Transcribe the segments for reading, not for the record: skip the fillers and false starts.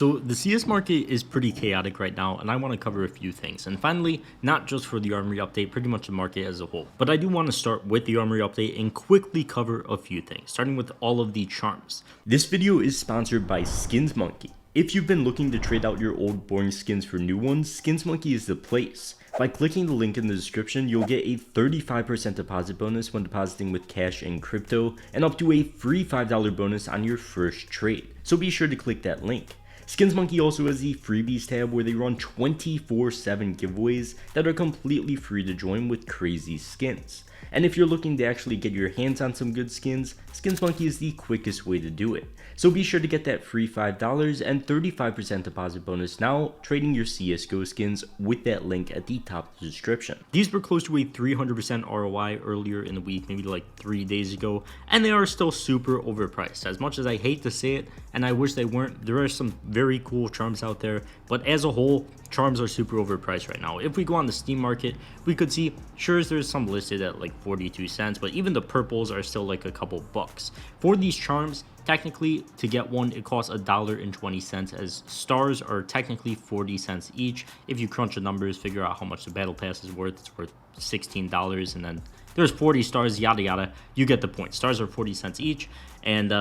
So the CS market is pretty chaotic right now, and I want to cover a few things. And finally, not just for the Armory update, pretty much the market as a whole. But I do want to start with the Armory update and quickly cover a few things, starting with all of the charms. This video is sponsored by Skins Monkey. If you've been looking to trade out your old boring skins for new ones, Skins Monkey is the place. By clicking the link in the description, you'll get a 35% deposit bonus when depositing with cash and crypto, and up to a free $5 bonus on your first trade. So be sure to click that link. Skins Monkey also has the freebies tab where they run 24/7 giveaways that are completely free to join with crazy skins. And if you're looking to actually get your hands on some good skins, Skins Monkey is the quickest way to do it. So be sure to get that free $5 and 35% deposit bonus now, trading your CSGO skins with that link at the top of the description. These were close to a 300% ROI earlier in the week, maybe like 3 days ago, and they are still super overpriced. As much as I hate to say it, and I wish they weren't, there are some very cool charms out there, but as a whole, charms are super overpriced right now. If we go on the Steam market, we could see, sure, there's some listed at like 42 cents, but even the purples are still like a couple bucks. For these charms, technically, to get one, it costs $1.20, as stars are technically 40 cents each. If you crunch the numbers, figure out how much the battle pass is worth, it's worth $16, and then there's 40 stars, yada yada. You get the point. Stars are 40 cents each, and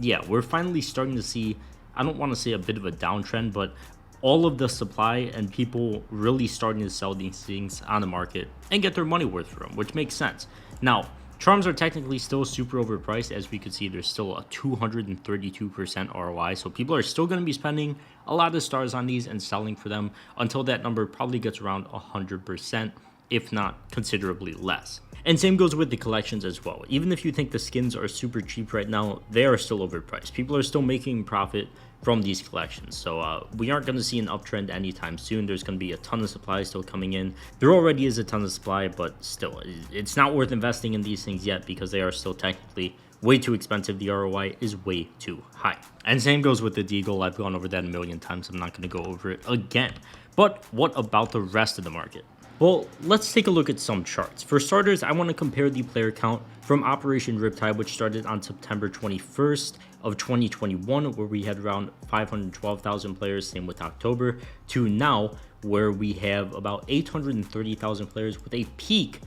yeah, we're finally starting to see, I don't want to say a bit of a downtrend, but all of the supply and people really starting to sell these things on the market and get their money worth for them, which makes sense. Now, charms are technically still super overpriced. As we could see, there's still a 232% ROI, so people are still going to be spending a lot of stars on these and selling for them until that number probably gets around 100%, if not considerably less. And same goes with the collections as well. Even if you think the skins are super cheap right now, they are still overpriced. People are still making profit from these collections. So we aren't going to see an uptrend anytime soon. There's going to be a ton of supply still coming in. There already is a ton of supply, but still, it's not worth investing in these things yet because they are still technically way too expensive. The ROI is way too high. And same goes with the Deagle. I've gone over that a million times. I'm not going to go over it again. But what about the rest of the market? Well, let's take a look at some charts. For starters, I want to compare the player count from Operation Riptide, which started on September 21st of 2021, where we had around 512,000 players, same with October, to now, where we have about 830,000 players with a peak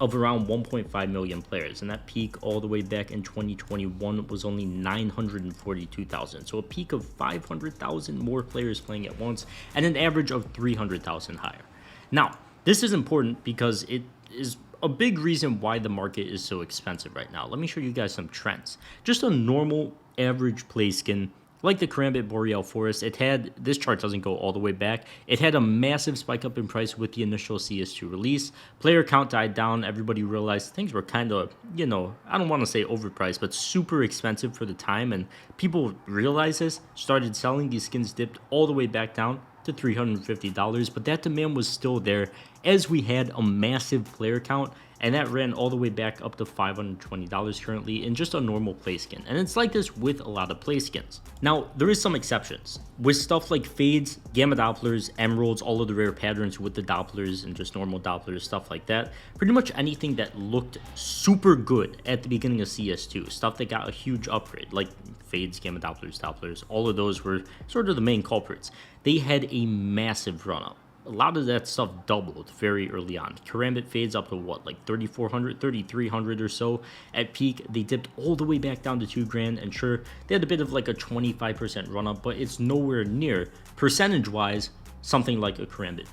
of around 1.5 million players. And that peak all the way back in 2021 was only 942,000. So a peak of 500,000 more players playing at once and an average of 300,000 higher. Now, this is important because it is a big reason why the market is so expensive right now. Let me show you guys some trends. Just a normal average play skin like the Karambit Boreal Forest, it had, this chart doesn't go all the way back, it had a massive spike up in price with the initial CS2 release. Player count died down, everybody realized things were kind of, you know, I don't want to say overpriced, but super expensive for the time, and people realized this, started selling. These skins dipped all the way back down to $350, but that demand was still there as we had a massive player count, and that ran all the way back up to $520 currently in just a normal play skin. And it's like this with a lot of play skins. Now, there is some exceptions. With stuff like fades, gamma dopplers, emeralds, all of the rare patterns with the dopplers and just normal dopplers, stuff like that, pretty much anything that looked super good at the beginning of CS2, stuff that got a huge upgrade, like fades, gamma dopplers, all of those were sort of the main culprits. They had a massive run up. A lot of that stuff doubled very early on. Karambit fades up to what, like 3,400, 3,300 or so. At peak, they dipped all the way back down to $2,000, and sure, they had a bit of like a 25% run up, but it's nowhere near, percentage-wise, something like a Karambit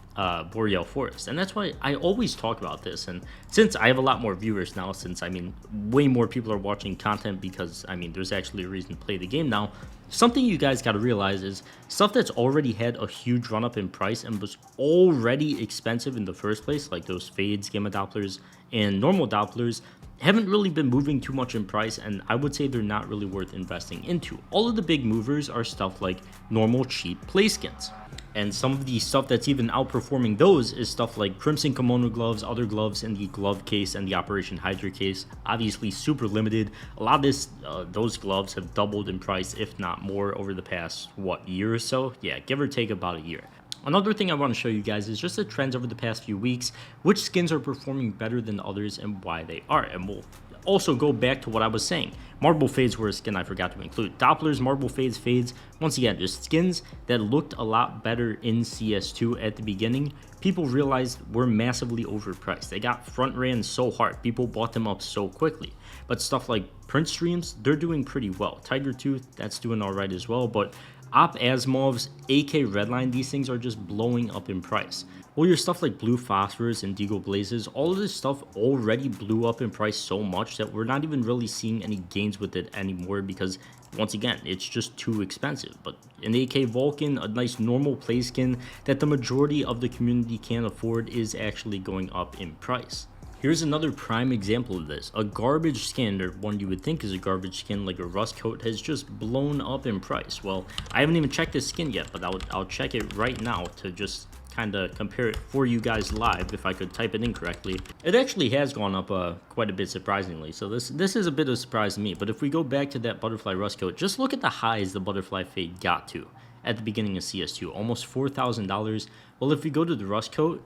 Boreal Forest. And that's why I always talk about this. And since I have a lot more viewers now, since, I mean, way more people are watching content because, I mean, there's actually a reason to play the game now, something you guys got to realize is stuff that's already had a huge run up in price and was already expensive in the first place, like those fades, gamma dopplers, and normal dopplers, haven't really been moving too much in price, and I would say they're not really worth investing into. All of the big movers are stuff like normal cheap play skins. And some of the stuff that's even outperforming those is stuff like Crimson Kimono gloves, other gloves in the glove case and the Operation Hydra case. Obviously super limited. A lot of this, those gloves have doubled in price, if not more, over the past, what, year or so? Yeah, give or take about a year. Another thing I want to show you guys is just the trends over the past few weeks, which skins are performing better than others and why they are. And we'll also go back to what I was saying. Marble fades were a skin I forgot to include. Dopplers, marble fades. Once again, just skins that looked a lot better in CS2 at the beginning. People realized were massively overpriced. They got front ran so hard. People bought them up so quickly. But stuff like Prince Streams, they're doing pretty well. Tiger Tooth, that's doing all right as well. But Op Asimovs, AK Redline, these things are just blowing up in price. Well, your stuff like Blue Phosphorus and Deagle Blazes, all of this stuff already blew up in price so much that we're not even really seeing any gains with it anymore because, once again, it's just too expensive. But an AK Vulcan, a nice normal play skin that the majority of the community can't afford, is actually going up in price. Here's another prime example of this. A garbage skin, or one you would think is a garbage skin like a rust coat, has just blown up in price. Well, I haven't even checked this skin yet, but I'll check it right now to just kind of compare it for you guys live if I could type it in correctly. It actually has gone up quite a bit, surprisingly, so this is a bit of a surprise to me. But if we go back to that butterfly rust coat, just look at the highs the butterfly fade got to at the beginning of CS2, almost $4,000. Well, if we go to the rust coat,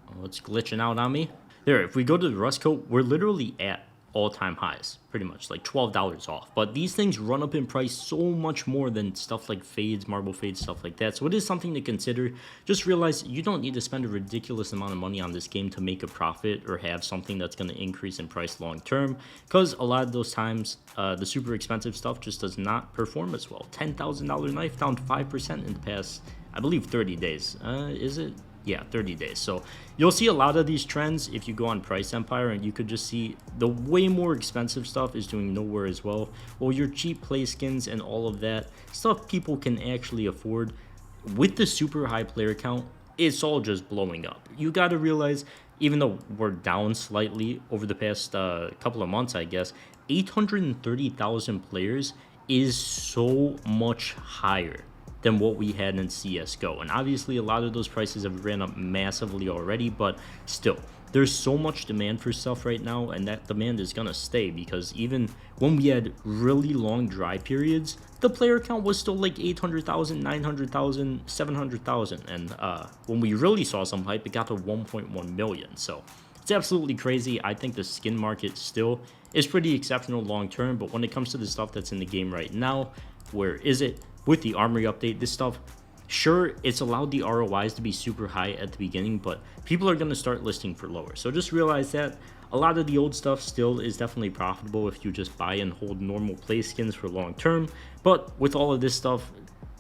oh, it's glitching out on me. There, if we go to the rust coat, we're literally at all-time highs, pretty much, like $12 off. But these things run up in price so much more than stuff like fades, marble fades, stuff like that. So it is something to consider. Just realize you don't need to spend a ridiculous amount of money on this game to make a profit or have something that's going to increase in price long term, because a lot of those times the super expensive stuff just does not perform as well. $10,000 knife down 5% in the past, I believe, 30 days. Is it? Yeah, 30 days. So you'll see a lot of these trends if you go on Price Empire, and you could just see the way more expensive stuff is doing nowhere as well. Well, your cheap play skins and all of that stuff people can actually afford with the super high player count, it's all just blowing up. You got to realize, even though we're down slightly over the past couple of months, I guess, 830,000 players is so much higher than what we had in CSGO. And obviously a lot of those prices have ran up massively already, but still, there's so much demand for stuff right now, and that demand is gonna stay, because even when we had really long dry periods, the player count was still like 800,000, 900,000, 700,000, and when we really saw some hype, it got to 1.1 million. So it's absolutely crazy. I think the skin market still is pretty exceptional long term, but when it comes to the stuff that's in the game right now, where is it? With the Armory update, this stuff, sure, it's allowed the ROIs to be super high at the beginning, but people are going to start listing for lower. So just realize that a lot of the old stuff still is definitely profitable if you just buy and hold normal play skins for long term. But with all of this stuff,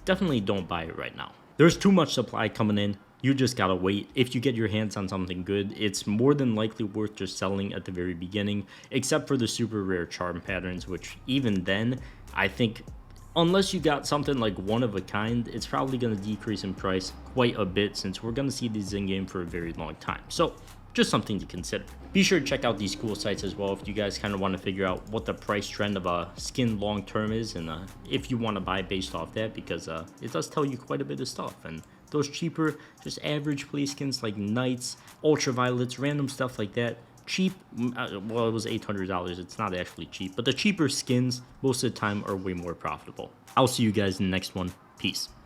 definitely don't buy it right now. There's too much supply coming in. You just gotta wait. If you get your hands on something good, it's more than likely worth just selling at the very beginning, except for the super rare charm patterns, which even then, I think, unless you got something like one of a kind, it's probably going to decrease in price quite a bit, since we're going to see these in game for a very long time. So just something to consider. Be sure to check out these cool sites as well if you guys kind of want to figure out what the price trend of a skin long term is, and if you want to buy based off that, because it does tell you quite a bit of stuff. And those cheaper, just average play skins like Knights, Ultraviolets, random stuff like that, cheap, well, it was $800. It's not actually cheap, but the cheaper skins most of the time are way more profitable. I'll see you guys in the next one. Peace.